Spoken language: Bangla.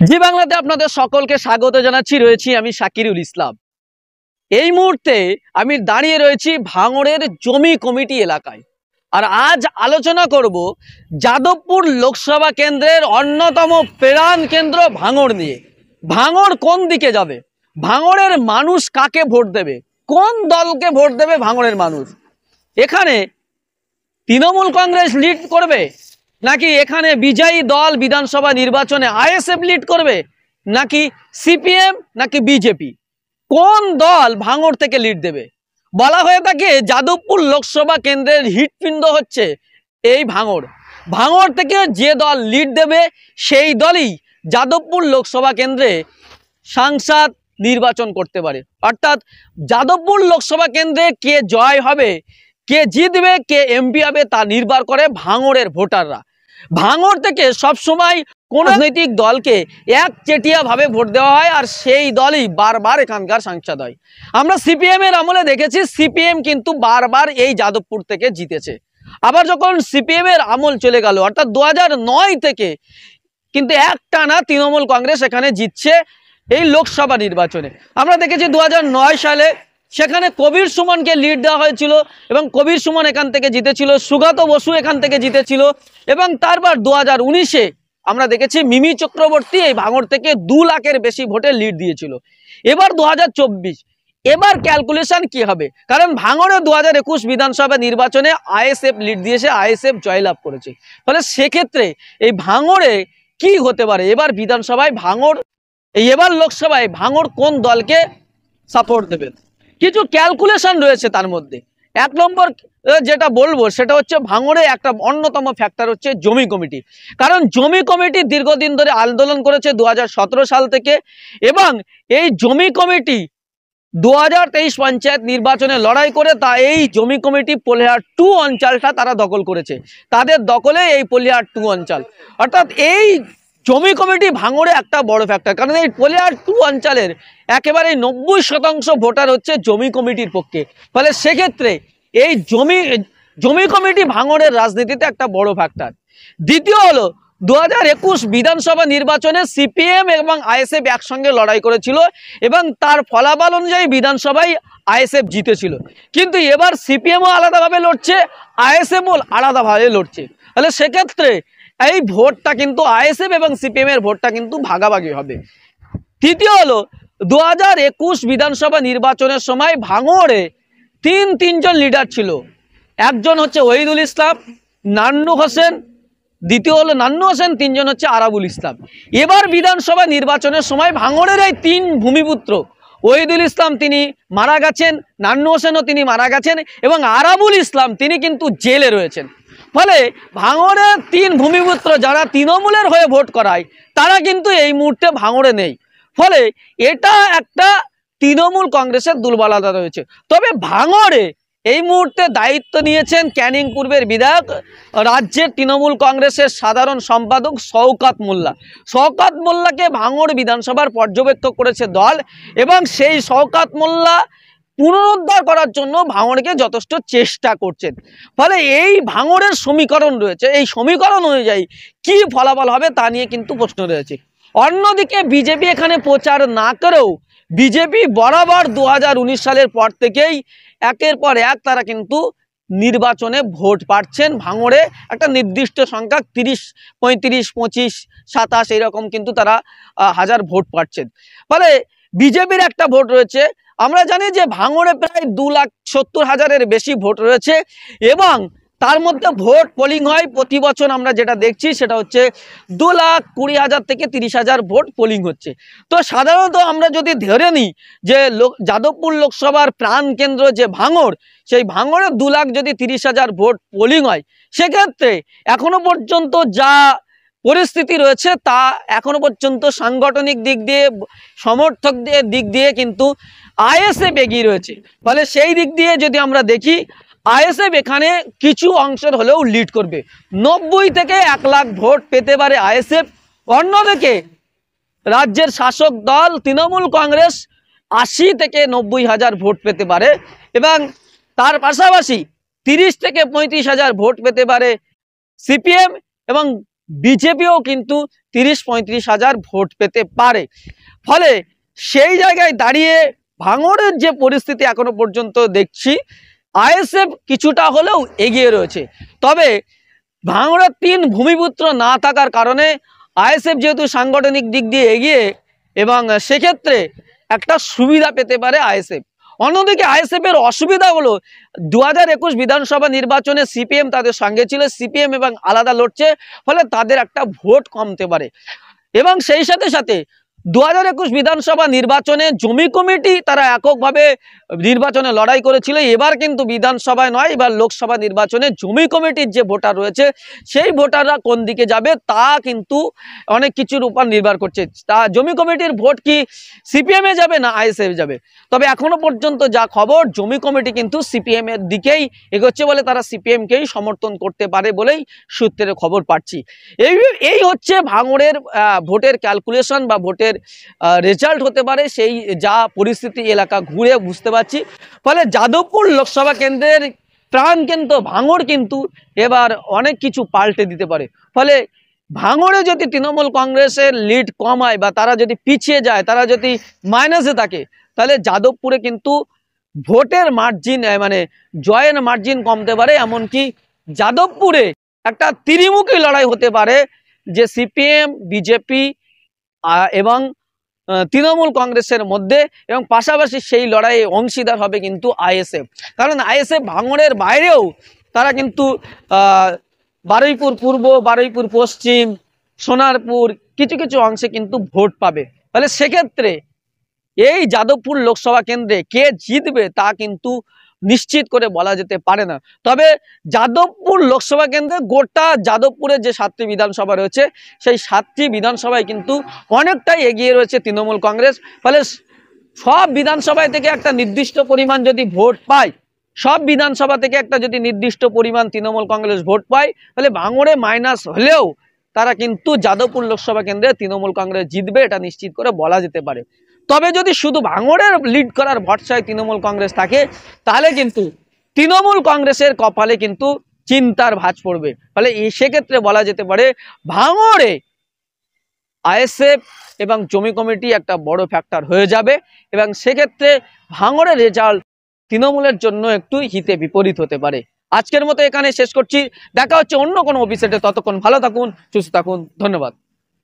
জি বাংলাতে আপনাদের সকলকে স্বাগত জানাচ্ছি। রয়েছি আমি শাকিরুল ইসলাম। এই মুহূর্তে আমি দাঁড়িয়ে রয়েছি ভাঙড়ের জমি কমিটি এলাকায়। আর আজ আলোচনা করব যাদবপুর লোকসভা কেন্দ্রের অন্যতম প্রাণ কেন্দ্র ভাঙড় নিয়ে। ভাঙড় কোন দিকে যাবে, ভাঙড়ের মানুষ কাকে ভোট দেবে, কোন দলকে ভোট দেবে ভাঙড়ের মানুষ, এখানে তৃণমূল কংগ্রেস লিড করবে নাকি এখানে বিজয়ী দল বিধানসভা নির্বাচনে আইএসএফ লিড করবে, নাকি সিপিএম নাকি বিজেপি, কোন দল ভাঙড় থেকে লিড দেবে? বলা হয়ে থাকে যাদবপুর লোকসভা কেন্দ্রের হৃৎপিণ্ড হচ্ছে এই ভাঙড়। ভাঙড় থেকে যে দল লিড দেবে সেই দলই যাদবপুর লোকসভা কেন্দ্রে সাংসদ নির্বাচন করতে পারে। অর্থাৎ যাদবপুর লোকসভা কেন্দ্রে কে জয় হবে, কে জিতবে, কে এমপি হবে তা নির্ভর করে ভাঙড়ের ভোটাররা। ভাঙড় থেকে সবসময় কোন রাজনৈতিক দলকে একচেটিয়া ভাবে ভোট দেওয়া হয় আর সেই দলই বারবার এখানকার সাংসদ হয়। আমরা সিপিএম এর আমলে দেখেছি সিপিএম কিন্তু বারবার এই যাদবপুর থেকে জিতেছে। আবার যখন সিপিএম এর আমল চলে গেল অর্থাৎ 2009 থেকে কিন্তু একটানা তৃণমূল কংগ্রেস এখানে জিতছে এই লোকসভা নির্বাচনে। আমরা দেখেছি 2009 সালে সেখানে কবির সুমনকে লিড দেওয়া হয়েছিল এবং কবির সুমন এখান থেকে জিতেছিল, সুগত বসু এখান থেকে জিতেছিল এবং তারপর 2019-এ আমরা দেখেছি মিমি চক্রবর্তী এই ভাঙড় থেকে 2 লাখের বেশি ভোটে লিড দিয়েছিল। এবার 2024, এবার ক্যালকুলেশন কি হবে, কারণ ভাঙড়ে 2021 বিধানসভা নির্বাচনে আইএসএফ লিড দিয়েছে, আইএসএফ জয়লাভ করেছে। ফলে সেক্ষেত্রে এই ভাঙড়ে কি হতে পারে, এবার বিধানসভায় ভাঙড়, এবার লোকসভায় ভাঙড় কোন দলকে সাপোর্ট দেবে? কিছু ক্যালকুলেশন রয়েছে তার মধ্যে। 1 নম্বর যেটা বলবো সেটা হচ্ছে ভাঙড়ে একটা অন্যতম ফ্যাক্টর হচ্ছে জমি কমিটি। কারণ জমি কমিটি দীর্ঘদিন ধরে আন্দোলন করেছে 2017 সাল থেকে এবং এই জমি কমিটি 2023 পঞ্চায়েত নির্বাচনে লড়াই করে তা এই জমি কমিটি পলিহার 2 অঞ্চলটা তারা দখল করেছে। তাদের দখলে এই পলিহার 2 অঞ্চল, অর্থাৎ এই জমি কমিটি ভাঙড়ে একটা বড় ফ্যাক্টর। কারণ এই পলিহার 2 অঞ্চলের একেবারে 90% ভোটার হচ্ছে জমি কমিটির পক্ষে। ফলে সেক্ষেত্রে এই জমি কমিটি ভাঙড়ের রাজনীতিতে একটা বড় ফ্যাক্টর। দ্বিতীয় হলো 2021 বিধানসভা নির্বাচনে সিপিএম এবং আইএসএফ একসঙ্গে লড়াই করেছিল এবং তার ফলাফল অনুযায়ী বিধানসভায় আইএসএফ জিতেছিল। কিন্তু এবার সিপিএমও আলাদাভাবে লড়ছে, আইএসএফও আলাদাভাবে লড়ছে। তাহলে সেক্ষেত্রে এই ভোটটা কিন্তু আইএসএফ এবং সিপিএম এর ভোটটা কিন্তু ভাগাভাগি হবে। তৃতীয় হলো 2021 বিধানসভা নির্বাচনের সময় ভাঙড়ে তিনজন লিডার ছিল। একজন হচ্ছে ওহিদুল ইসলাম, নান্নু হোসেন, দ্বিতীয় হলো নান্নু হোসেন, 3 জন হচ্ছে আরাবুল ইসলাম। এবার বিধানসভা নির্বাচনের সময় ভাঙড়ের এই 3 ভূমিপুত্র, ওহিদুল ইসলাম তিনি মারা গেছেন, নান্নু হোসেনও তিনি মারা গেছেন এবং আরাবুল ইসলাম তিনি কিন্তু জেলে রয়েছেন। ফলে ভাঙড়ের 3 ভূমিপুত্র যারা তৃণমূলের হয়ে ভোট করায় তারা কিন্তু এই মুহূর্তে ভাঙড়ে নেই। ফলে এটা একটা তৃণমূল কংগ্রেসের দুর্বলতা রয়েছে। তবে ভাঙড়ে এই মুহূর্তে দায়িত্ব নিয়েছেন ক্যানিং পূর্বের বিধায়ক, রাজ্যের তৃণমূল কংগ্রেসের সাধারণ সম্পাদক শওকত মোল্লা। শওকত মোল্লাকে ভাঙড় বিধানসভার পর্যবেক্ষক করেছে দল এবং সেই শওকত মোল্লা পুনরুদ্ধার করার জন্য ভাঙড়কে যথেষ্ট চেষ্টা করছেন। ফলে এই ভাঙড়ের সমীকরণ রয়েছে, এই সমীকরণ অনুযায়ী কি ফলাফল হবে তা নিয়ে কিন্তু প্রশ্ন রয়েছে। অন্যদিকে বিজেপি এখানে প্রচার না করেও বিজেপি বরাবর 2019 সালের পর থেকেই একের পর এক তারা কিন্তু নির্বাচনে ভোট পাচ্ছেন। ভাঙড়ে একটা নির্দিষ্ট সংখ্যা 30, 35, 25, 27 এইরকম কিন্তু তারা হাজার ভোট পাচ্ছেন। ফলে বিজেপির একটা ভোট রয়েছে। আমরা জানি যে ভাঙড়ে প্রায় 2,70,000-এর বেশি ভোট রয়েছে এবং তার মধ্যে ভোট পোলিং হয় প্রতি বছর। আমরা যেটা দেখছি সেটা হচ্ছে 2,20,000 থেকে 30,000 ভোট পোলিং হচ্ছে। তো সাধারণত আমরা যদি ধরে নিই যে যাদবপুর লোকসভার প্রাণ কেন্দ্র যে ভাঙড়, সেই ভাঙড়ে 2,30,000 ভোট পোলিং হয়, সেক্ষেত্রে এখনো পর্যন্ত যা পরিস্থিতি রয়েছে তা এখনো পর্যন্ত সাংগঠনিক দিক দিয়ে, সমর্থকদের দিক দিয়ে কিন্তু আইএসএফ এগিয়ে রয়েছে। ফলে সেই দিক দিয়ে যদি আমরা দেখি আইএসএফ এখানে কিছু অংশের হলেও লিড করবে, 90 থেকে 1 লাখ ভোট পেতে পারে আইএসএফ। অন্যদিকে রাজ্যের শাসক দল তৃণমূল কংগ্রেস 80 থেকে 90,000 ভোট পেতে পারে এবং তার পাশাপাশি 30 থেকে 35,000 ভোট পেতে পারে সিপিএম এবং বিজেপিও কিন্তু 30-35 হাজার ভোট পেতে পারে। ফলে সেই জায়গায় দাঁড়িয়ে ভাঙড়ের যে পরিস্থিতি এখনো পর্যন্ত দেখছি, আইএসএফ কিছুটা হলেও এগিয়ে রয়েছে। তবে ভাঙড়ের 3 ভূমিপুত্র না থাকার কারণে আইএসএফ যেহেতু সাংগঠনিক দিক দিয়ে এগিয়ে, এবং সেক্ষেত্রে একটা সুবিধা পেতে পারে আইএসএফ। অন্যদিকে আইএসএফ এর অসুবিধা হলো 2021 বিধানসভা নির্বাচনে সিপিএম তাদের সঙ্গে ছিল, সিপিএম এবং আলাদা লড়ছে, ফলে তাদের একটা ভোট কমতে পারে। এবং সেই সাথে সাথে 2021 বিধানসভা নির্বাচনে জমি কমিটি তারা এককভাবে নির্বাচনে লড়াই করেছিল। এবার কিন্তু বিধানসভায় নয়, এবার লোকসভা নির্বাচনে জমি কমিটির যে ভোটার রয়েছে সেই ভোটাররা কোন দিকে যাবে তা কিন্তু অনেক কিছুর উপর নির্ভর করছে। তা জমি কমিটির ভোট কি সিপিএম এ যাবে না আইএসএফ যাবে? তবে এখনো পর্যন্ত যা খবর, জমি কমিটি কিন্তু সিপিএম এর দিকেই এগোচ্ছে বলে তারা সিপিএম কেই সমর্থন করতে পারে বলেই সূত্রের খবর পাচ্ছি। এই হচ্ছে ভাঙড়ের ভোটের ক্যালকুলেশন বা ভোটের রেজাল্ট হতে পারে, সেই যা পরিস্থিতি এলাকা ঘুরে বুঝতে পারছি। ফলে যাদবপুর লোকসভা কেন্দ্রের প্রাণকেন্দ্র ভাঙড় কিন্তু এবার অনেক কিছু পাল্টে দিতে পারে। ফলে ভাঙড়ে যদি তৃণমূল কংগ্রেসের লিড কম হয় বা তারা যদি পিছিয়ে যায়, তারা যদি মাইনাসে থাকে, তাহলে যাদবপুরে কিন্তু ভোটের মার্জিন মানে জয়ের মার্জিন কমতে পারে। এমনকি যাদবপুরে একটা ত্রিমুখী লড়াই হতে পারে, যে সিপিএম, বিজেপি এবং তৃণমূল কংগ্রেসের মধ্যে, এবং পাশাপাশি সেই লড়াইয়ে অংশীদার হবে কিন্তু আইএসএফ। কারণ আইএসএফ ভাঙড়ের বাইরেও তারা কিন্তু বারুইপুর পূর্ব, বারুইপুর পশ্চিম, সোনারপুর কিছু কিছু অংশে কিন্তু ভোট পাবে। তাহলে সেক্ষেত্রে এই যাদবপুর লোকসভা কেন্দ্রে কে জিতবে তা কিন্তু নিশ্চিত করে বলা যেতে পারে না। তবে যাদবপুর লোকসভা কেন্দ্রে গোটা যাদবপুরের যে 7টি বিধানসভা রয়েছে সেই 7টি বিধানসভায় কিন্তু অনেকটাই এগিয়ে রয়েছে তৃণমূল কংগ্রেস। ফলে সব বিধানসভায় থেকে একটা নির্দিষ্ট পরিমাণ যদি ভোট পায়, সব বিধানসভা থেকে একটা যদি নির্দিষ্ট পরিমাণ তৃণমূল কংগ্রেস ভোট পায়, তাহলে ভাঙড়ে মাইনাস হলেও তারা কিন্তু যাদবপুর লোকসভা কেন্দ্রে তৃণমূল কংগ্রেস জিতবে, এটা নিশ্চিত করে বলা যেতে পারে। তবে যদি শুধু ভাঙড়ের লিড করার ভরসায় তৃণমূল কংগ্রেস থাকে, তাহলে কিন্তু তৃণমূল কংগ্রেসের কপালে কিন্তু চিন্তার ভাঁজ পড়বে। ফলে সেক্ষেত্রে বলা যেতে পারে ভাঙড়ে আইএসএফ এবং জমি কমিটি একটা বড় ফ্যাক্টর হয়ে যাবে, এবং সেক্ষেত্রে ভাঙড়ের রেজাল্ট তৃণমূলের জন্য একটু হিতে বিপরীত হতে পারে। আজকের মতো এখানে শেষ করছি, দেখা হচ্ছে অন্য কোনো এপিসোডে। ততক্ষণ ভালো থাকুন, সুস্থ থাকুন, ধন্যবাদ।